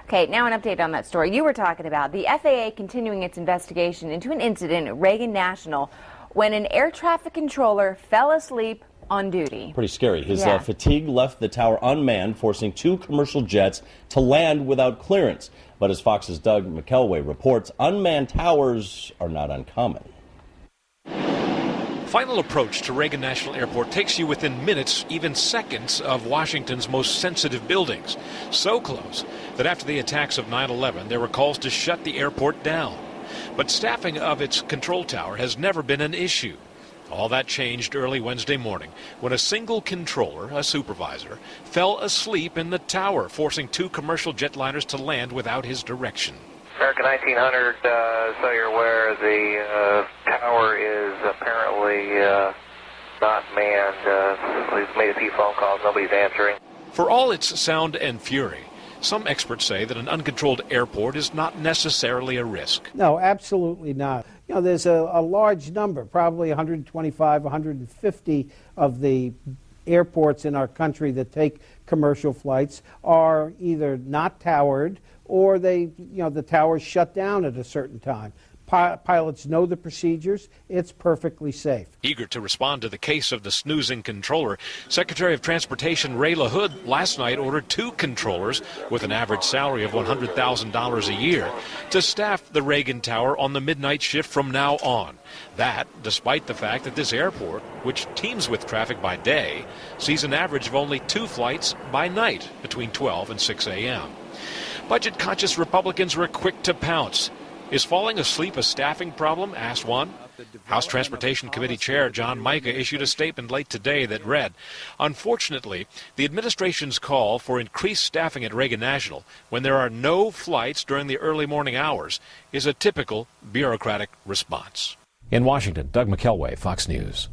Okay, now an update on that story you were talking about. The FAA continuing its investigation into an incident at Reagan National when an air traffic controller fell asleep on duty. Pretty scary. His fatigue left the tower unmanned, forcing 2 commercial jets to land without clearance. But as Fox's Doug McElway reports, unmanned towers are not uncommon. Final approach to Reagan National Airport takes you within minutes, even seconds, of Washington's most sensitive buildings. So close that after the attacks of 9/11, there were calls to shut the airport down. But staffing of its control tower has never been an issue. All that changed early Wednesday morning when a single controller, a supervisor, fell asleep in the tower, forcing 2 commercial jetliners to land without his direction. American 1900, so you're aware, the tower is apparently not manned. We've made a few phone calls, nobody's answering. For all its sound and fury, some experts say that an uncontrolled airport is not necessarily a risk. No, absolutely not. You know, there's a large number, probably 125, 150 of the airports in our country that take commercial flights are either not towered or the towers shut down at a certain time. Pilots know the procedures. It's perfectly safe. Eager to respond to the case of the snoozing controller, Secretary of Transportation Ray LaHood last night ordered 2 controllers with an average salary of $100,000 a year to staff the Reagan Tower on the midnight shift from now on. That, despite the fact that this airport, which teems with traffic by day, sees an average of only 2 flights by night between 12 and 6 a.m. Budget-conscious Republicans were quick to pounce. Is falling asleep a staffing problem? Asked one. House Transportation Committee Chair John Mica issued a statement late today that read, "Unfortunately, the administration's call for increased staffing at Reagan National when there are no flights during the early morning hours is a typical bureaucratic response." In Washington, Doug McElway, Fox News.